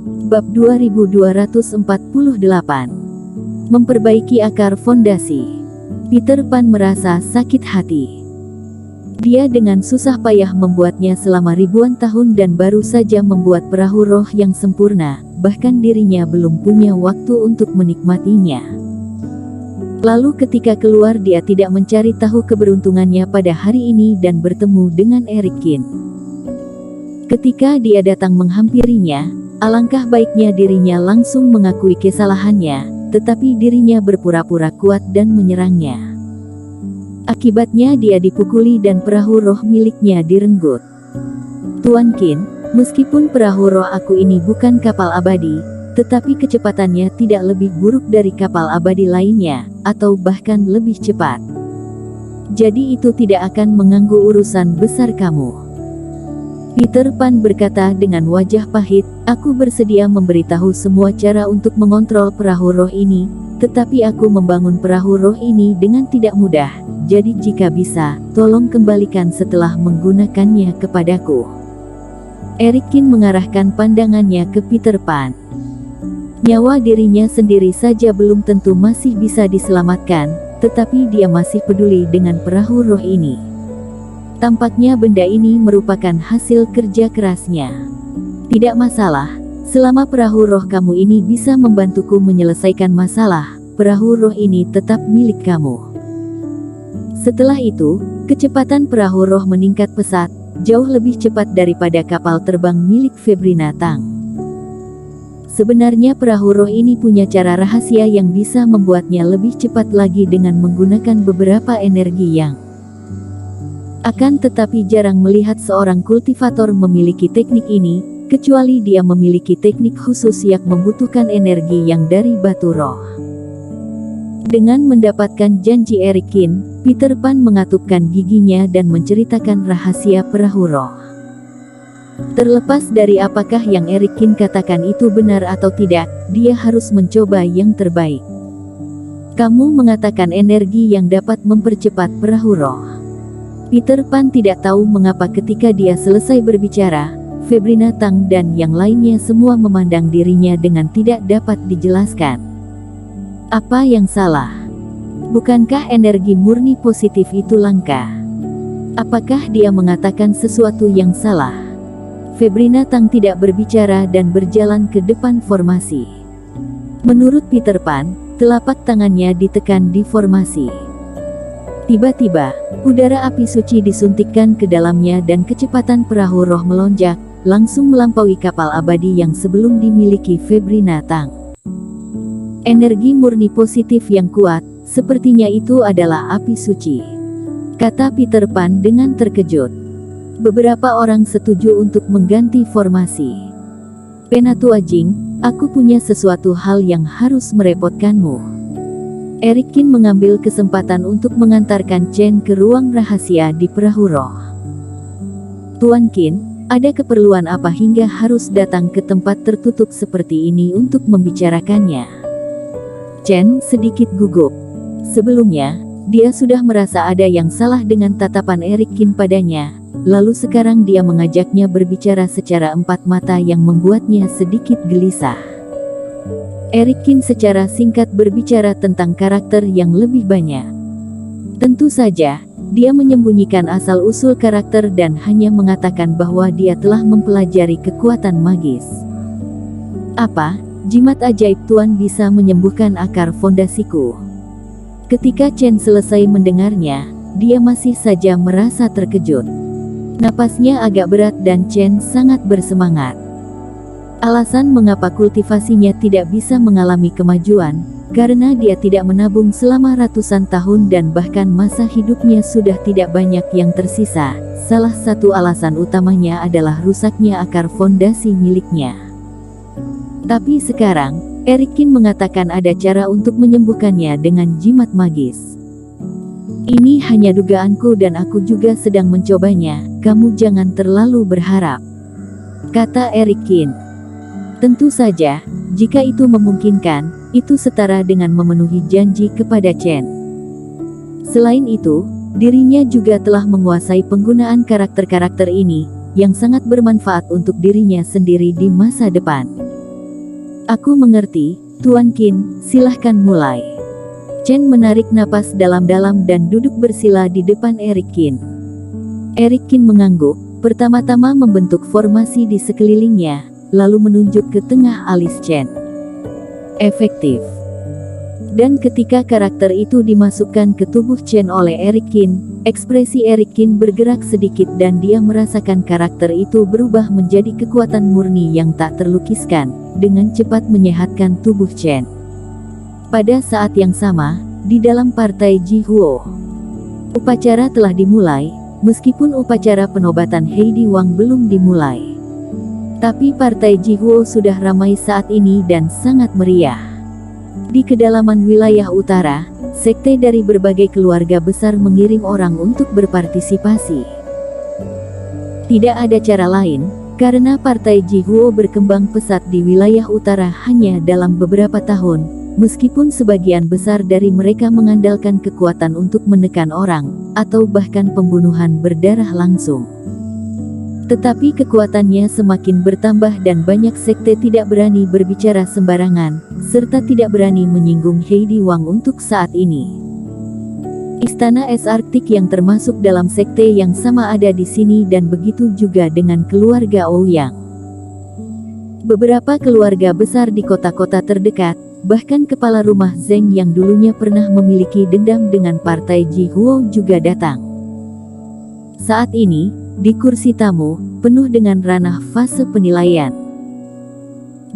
Bab 2248. Memperbaiki akar fondasi. Peter Pan merasa sakit hati. Dia dengan susah payah membuatnya selama ribuan tahun dan baru saja membuat perahu roh yang sempurna, bahkan dirinya belum punya waktu untuk menikmatinya. Lalu ketika keluar dia tidak mencari tahu keberuntungannya pada hari ini dan bertemu dengan Erikin. Ketika dia datang menghampirinya, alangkah baiknya dirinya langsung mengakui kesalahannya, tetapi dirinya berpura-pura kuat dan menyerangnya. Akibatnya dia dipukuli dan perahu roh miliknya direnggut. Tuan Qin, meskipun perahu roh aku ini bukan kapal abadi, tetapi kecepatannya tidak lebih buruk dari kapal abadi lainnya, atau bahkan lebih cepat. Jadi itu tidak akan mengganggu urusan besar kamu. Peter Pan berkata dengan wajah pahit, aku bersedia memberitahu semua cara untuk mengontrol perahu roh ini, tetapi aku membangun perahu roh ini dengan tidak mudah, jadi jika bisa, tolong kembalikan setelah menggunakannya kepadaku. Erikin mengarahkan pandangannya ke Peter Pan. Nyawa dirinya sendiri saja belum tentu masih bisa diselamatkan, tetapi dia masih peduli dengan perahu roh ini. Tampaknya benda ini merupakan hasil kerja kerasnya. Tidak masalah, selama perahu roh kamu ini bisa membantuku menyelesaikan masalah, perahu roh ini tetap milik kamu. Setelah itu, kecepatan perahu roh meningkat pesat, jauh lebih cepat daripada kapal terbang milik Febrina Tang. Sebenarnya perahu roh ini punya cara rahasia yang bisa membuatnya lebih cepat lagi dengan menggunakan beberapa energi yang akan tetapi jarang melihat seorang kultivator memiliki teknik ini, kecuali dia memiliki teknik khusus yang membutuhkan energi yang dari batu roh. Dengan mendapatkan janji Erikin, Peter Pan mengatupkan giginya dan menceritakan rahasia perahu roh. Terlepas dari apakah yang Erikin katakan itu benar atau tidak, dia harus mencoba yang terbaik. Kamu mengatakan energi yang dapat mempercepat perahu roh. Peter Pan tidak tahu mengapa ketika dia selesai berbicara, Febrina Tang dan yang lainnya semua memandang dirinya dengan tidak dapat dijelaskan. Apa yang salah? Bukankah energi murni positif itu langka? Apakah dia mengatakan sesuatu yang salah? Febrina Tang tidak berbicara dan berjalan ke depan formasi. Menurut Peter Pan, telapak tangannya ditekan di formasi. Tiba-tiba, udara api suci disuntikkan ke dalamnya dan kecepatan perahu roh melonjak, langsung melampaui kapal abadi yang sebelum dimiliki Febrina Tang. Energi murni positif yang kuat, sepertinya itu adalah api suci, kata Peter Pan dengan terkejut. Beberapa orang setuju untuk mengganti formasi. Penatua Jing, aku punya sesuatu hal yang harus merepotkanmu. Erikin mengambil kesempatan untuk mengantarkan Chen ke ruang rahasia di perahu roh. Tuan Qin, ada keperluan apa hingga harus datang ke tempat tertutup seperti ini untuk membicarakannya? Chen sedikit gugup. Sebelumnya, dia sudah merasa ada yang salah dengan tatapan Erikin padanya, lalu sekarang dia mengajaknya berbicara secara empat mata yang membuatnya sedikit gelisah. Erikin secara singkat berbicara tentang karakter yang lebih banyak. Tentu saja, dia menyembunyikan asal-usul karakter dan hanya mengatakan bahwa dia telah mempelajari kekuatan magis. Apa, jimat ajaib Tuan bisa menyembuhkan akar fondasiku? Ketika Chen selesai mendengarnya, dia masih saja merasa terkejut. Napasnya agak berat dan Chen sangat bersemangat. Alasan mengapa kultivasinya tidak bisa mengalami kemajuan, karena dia tidak menabung selama ratusan tahun dan bahkan masa hidupnya sudah tidak banyak yang tersisa. Salah satu alasan utamanya adalah rusaknya akar fondasi miliknya. Tapi sekarang, Erikin mengatakan ada cara untuk menyembuhkannya dengan jimat magis. Ini hanya dugaanku dan aku juga sedang mencobanya, kamu jangan terlalu berharap, kata Erikin. Tentu saja, jika itu memungkinkan, itu setara dengan memenuhi janji kepada Chen. Selain itu, dirinya juga telah menguasai penggunaan karakter-karakter ini, yang sangat bermanfaat untuk dirinya sendiri di masa depan. Aku mengerti, Tuan Qin, silahkan mulai. Chen menarik napas dalam-dalam dan duduk bersila di depan Erik Qin. Erik Qin mengangguk, pertama-tama membentuk formasi di sekelilingnya, lalu menunjuk ke tengah alis Chen. Efektif. Dan ketika karakter itu dimasukkan ke tubuh Chen oleh Erik Qin, ekspresi Erik Qin bergerak sedikit dan dia merasakan karakter itu berubah menjadi kekuatan murni yang tak terlukiskan, dengan cepat menyehatkan tubuh Chen. Pada saat yang sama, di dalam partai Jihuo, upacara telah dimulai, meskipun upacara penobatan Heidi Wang belum dimulai. Tapi partai Jihuo sudah ramai saat ini dan sangat meriah. Di kedalaman wilayah utara, sekte dari berbagai keluarga besar mengirim orang untuk berpartisipasi. Tidak ada cara lain, karena partai Jihuo berkembang pesat di wilayah utara hanya dalam beberapa tahun. Meskipun sebagian besar dari mereka mengandalkan kekuatan untuk menekan orang, atau bahkan pembunuhan berdarah langsung. Tetapi kekuatannya semakin bertambah dan banyak sekte tidak berani berbicara sembarangan, serta tidak berani menyinggung Heidi Wang untuk saat ini. Istana Es Arktik yang termasuk dalam sekte yang sama ada di sini dan begitu juga dengan keluarga Ouyang. Beberapa keluarga besar di kota-kota terdekat, bahkan kepala rumah Zeng yang dulunya pernah memiliki dendam dengan partai Jihuo juga datang. Saat ini, di kursi tamu, penuh dengan ranah fase penilaian.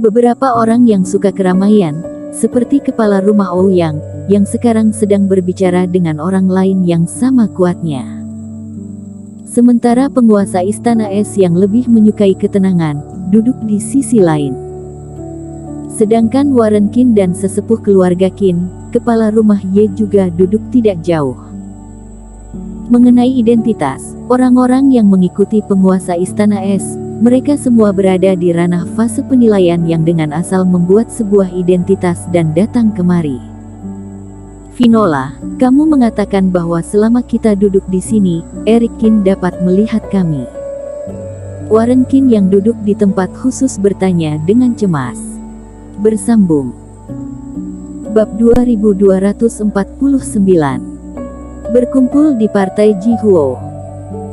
Beberapa orang yang suka keramaian, seperti kepala rumah Ouyang, yang sekarang sedang berbicara dengan orang lain yang sama kuatnya. Sementara penguasa istana es yang lebih menyukai ketenangan, duduk di sisi lain. Sedangkan Warren Qin dan sesepuh keluarga Qin, kepala rumah Ye juga duduk tidak jauh. Mengenai identitas, orang-orang yang mengikuti penguasa istana es, mereka semua berada di ranah fase penilaian yang dengan asal membuat sebuah identitas dan datang kemari. Finola, kamu mengatakan bahwa selama kita duduk di sini, Erik Qin dapat melihat kami. Warren Qin yang duduk di tempat khusus bertanya dengan cemas. Bersambung. Bab 2249. Berkumpul di partai Jihuo.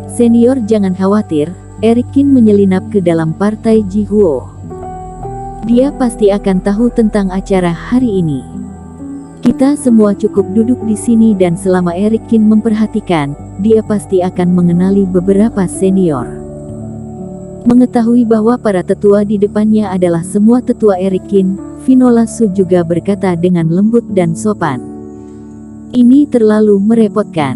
Senior jangan khawatir, Erik Qin menyelinap ke dalam partai Jihuo. Dia pasti akan tahu tentang acara hari ini. Kita semua cukup duduk di sini dan selama Erik Qin memperhatikan, dia pasti akan mengenali beberapa senior. Mengetahui bahwa para tetua di depannya adalah semua tetua Erik Qin, Finola Su juga berkata dengan lembut dan sopan. Ini terlalu merepotkan.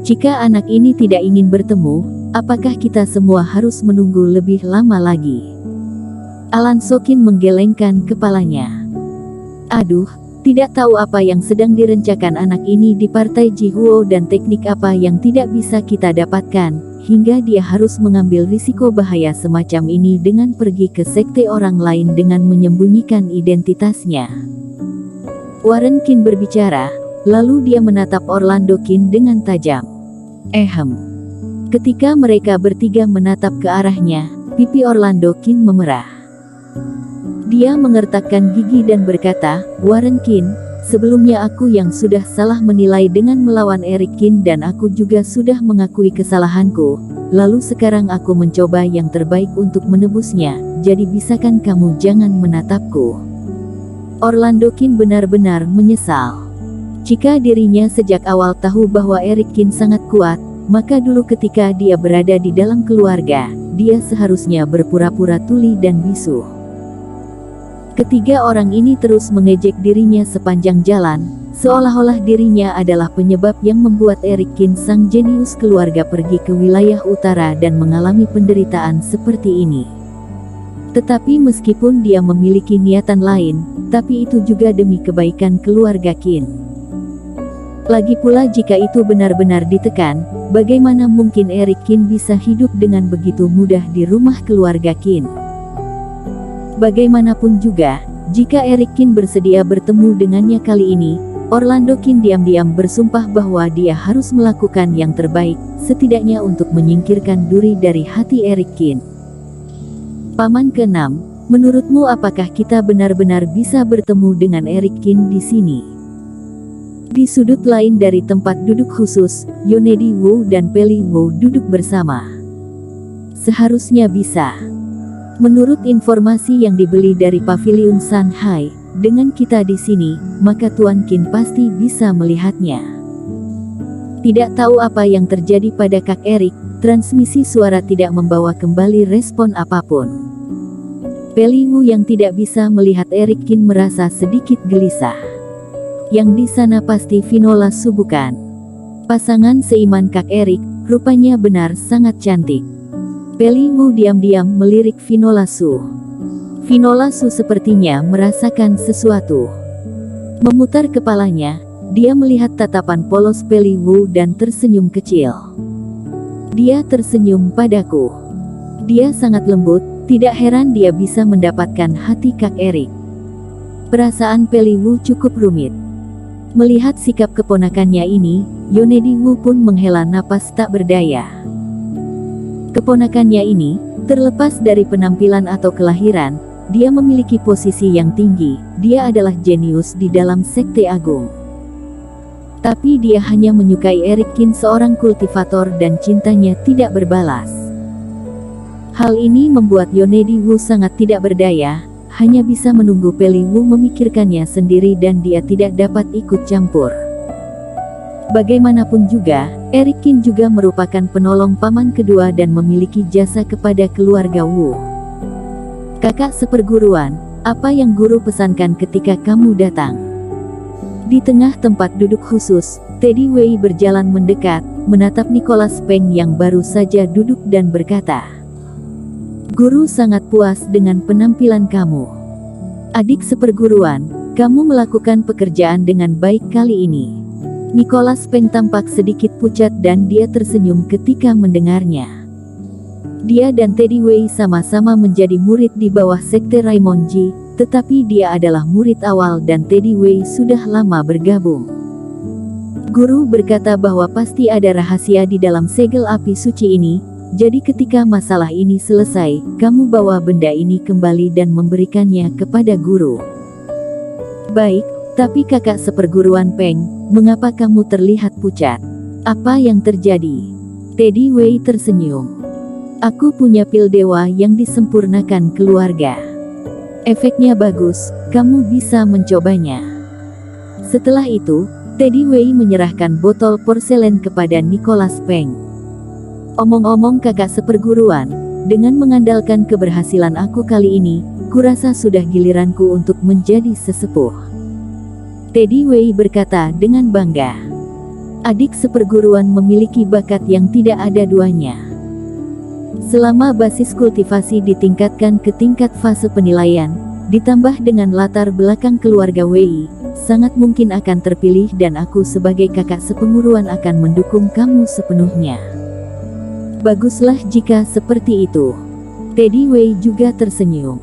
Jika anak ini tidak ingin bertemu, apakah kita semua harus menunggu lebih lama lagi? Alan Sokin menggelengkan kepalanya. Aduh, tidak tahu apa yang sedang direncanakan anak ini di partai Jihuo dan teknik apa yang tidak bisa kita dapatkan, hingga dia harus mengambil risiko bahaya semacam ini dengan pergi ke sekte orang lain dengan menyembunyikan identitasnya. Warren Qin berbicara, lalu dia menatap Orlando Qin dengan tajam. Ketika mereka bertiga menatap ke arahnya, pipi Orlando Qin memerah. Dia mengertakkan gigi dan berkata, Warren Qin, sebelumnya aku yang sudah salah menilai dengan melawan Erik Qin dan aku juga sudah mengakui kesalahanku, lalu sekarang aku mencoba yang terbaik untuk menebusnya, jadi bisakan kamu jangan menatapku. Orlando Qin benar-benar menyesal. Jika dirinya sejak awal tahu bahwa Erik Qin sangat kuat, maka dulu ketika dia berada di dalam keluarga, dia seharusnya berpura-pura tuli dan bisu. Ketiga orang ini terus mengejek dirinya sepanjang jalan, seolah-olah dirinya adalah penyebab yang membuat Erik Qin sang jenius keluarga pergi ke wilayah utara dan mengalami penderitaan seperti ini. Tetapi meskipun dia memiliki niatan lain, tapi itu juga demi kebaikan keluarga Qin. Lagi pula jika itu benar-benar ditekan, bagaimana mungkin Erik Qin bisa hidup dengan begitu mudah di rumah keluarga Qin? Bagaimanapun juga, jika Erik Qin bersedia bertemu dengannya kali ini, Orlando Qin diam-diam bersumpah bahwa dia harus melakukan yang terbaik, setidaknya untuk menyingkirkan duri dari hati Erik Qin. Paman ke-6, Menurutmu apakah kita benar-benar bisa bertemu dengan Eric Kin di sini? Di sudut lain dari tempat duduk khusus, Yonedi Wu dan Peli Wu duduk bersama. Seharusnya bisa. Menurut informasi yang dibeli dari Paviliun Shanghai, dengan kita di sini, maka Tuan Qin pasti bisa melihatnya. Tidak tahu apa yang terjadi pada Kak Eric, transmisi suara tidak membawa kembali respon apapun. Peli Wu yang tidak bisa melihat Eric Kin merasa sedikit gelisah. Yang di sana pasti Vinola Su bukan? Pasangan seiman Kak Eric, rupanya benar sangat cantik. Peli Wu diam-diam melirik Vinola Su. Vinola Su sepertinya merasakan sesuatu. Memutar kepalanya, dia melihat tatapan polos Peli Wu dan tersenyum kecil. Dia tersenyum padaku. Dia sangat lembut, tidak heran dia bisa mendapatkan hati Kak Eric. Perasaan Peli Wu cukup rumit. Melihat sikap keponakannya ini, Yonedi Wu pun menghela napas tak berdaya. Keponakannya ini, terlepas dari penampilan atau kelahiran, dia memiliki posisi yang tinggi, dia adalah jenius di dalam Sekte Agung. Tapi dia hanya menyukai Eric Kin seorang kultivator dan cintanya tidak berbalas. Hal ini membuat Yonedi Wu sangat tidak berdaya, hanya bisa menunggu Peli Wu memikirkannya sendiri dan dia tidak dapat ikut campur. Bagaimanapun juga, Eric Kin juga merupakan penolong paman kedua dan memiliki jasa kepada keluarga Wu. Kakak seperguruan, apa yang guru pesankan ketika kamu datang? Di tengah tempat duduk khusus, Teddy Wei berjalan mendekat, menatap Nicholas Peng yang baru saja duduk dan berkata, "Guru sangat puas dengan penampilan kamu. Adik seperguruan, kamu melakukan pekerjaan dengan baik kali ini." Nicholas Peng tampak sedikit pucat dan dia tersenyum ketika mendengarnya. Dia dan Teddy Wei sama-sama menjadi murid di bawah Sekte Raimonji, tetapi dia adalah murid awal dan Teddy Wei sudah lama bergabung. Guru berkata bahwa pasti ada rahasia di dalam segel api suci ini. Jadi ketika masalah ini selesai, kamu bawa benda ini kembali dan memberikannya kepada guru. Baik, tapi kakak seperguruan Peng, mengapa kamu terlihat pucat? Apa yang terjadi? Teddy Wei tersenyum. Aku punya pil dewa yang disempurnakan keluarga. Efeknya bagus, kamu bisa mencobanya. Setelah itu, Teddy Wei menyerahkan botol porselen kepada Nicholas Peng. Omong-omong kakak seperguruan, dengan mengandalkan keberhasilan aku kali ini, kurasa sudah giliranku untuk menjadi sesepuh. Teddy Wei berkata dengan bangga. Adik seperguruan memiliki bakat yang tidak ada duanya. Selama basis kultivasi ditingkatkan ke tingkat fase penilaian, ditambah dengan latar belakang keluarga Wei, sangat mungkin akan terpilih dan aku sebagai kakak sepenguruan akan mendukung kamu sepenuhnya. Baguslah jika seperti itu. Teddy Wei juga tersenyum.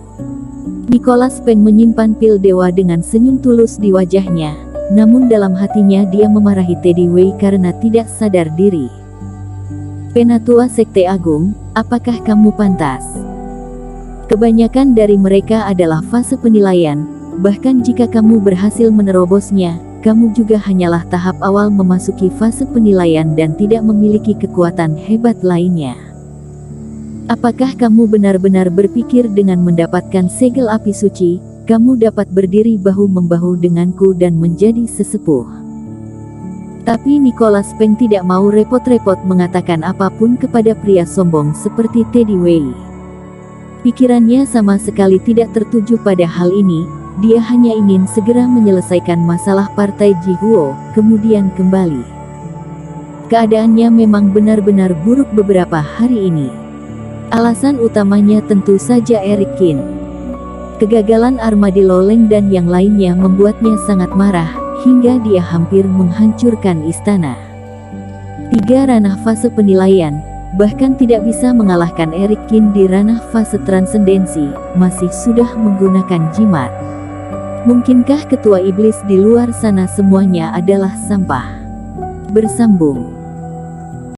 Nicholas Peng menyimpan pil dewa dengan senyum tulus di wajahnya, namun dalam hatinya dia memarahi Teddy Wei karena tidak sadar diri. Penatua Sekte Agung, apakah kamu pantas? Kebanyakan dari mereka adalah fase penilaian, bahkan jika kamu berhasil menerobosnya, kamu juga hanyalah tahap awal memasuki fase penilaian dan tidak memiliki kekuatan hebat lainnya. Apakah kamu benar-benar berpikir dengan mendapatkan segel api suci, kamu dapat berdiri bahu-membahu denganku dan menjadi sesepuh? Tapi Nicholas Peng tidak mau repot-repot mengatakan apapun kepada pria sombong seperti Teddy Wei. Pikirannya sama sekali tidak tertuju pada hal ini. Dia hanya ingin segera menyelesaikan masalah partai Jihuo, kemudian kembali. Keadaannya memang benar-benar buruk beberapa hari ini. Alasan utamanya tentu saja Eric Kin. Kegagalan Armadillo Leng dan yang lainnya membuatnya sangat marah, hingga dia hampir menghancurkan istana. 3 ranah fase penilaian, bahkan tidak bisa mengalahkan Eric Kin di ranah fase transendensi, masih sudah menggunakan jimat. Mungkinkah ketua iblis di luar sana semuanya adalah sampah? Bersambung.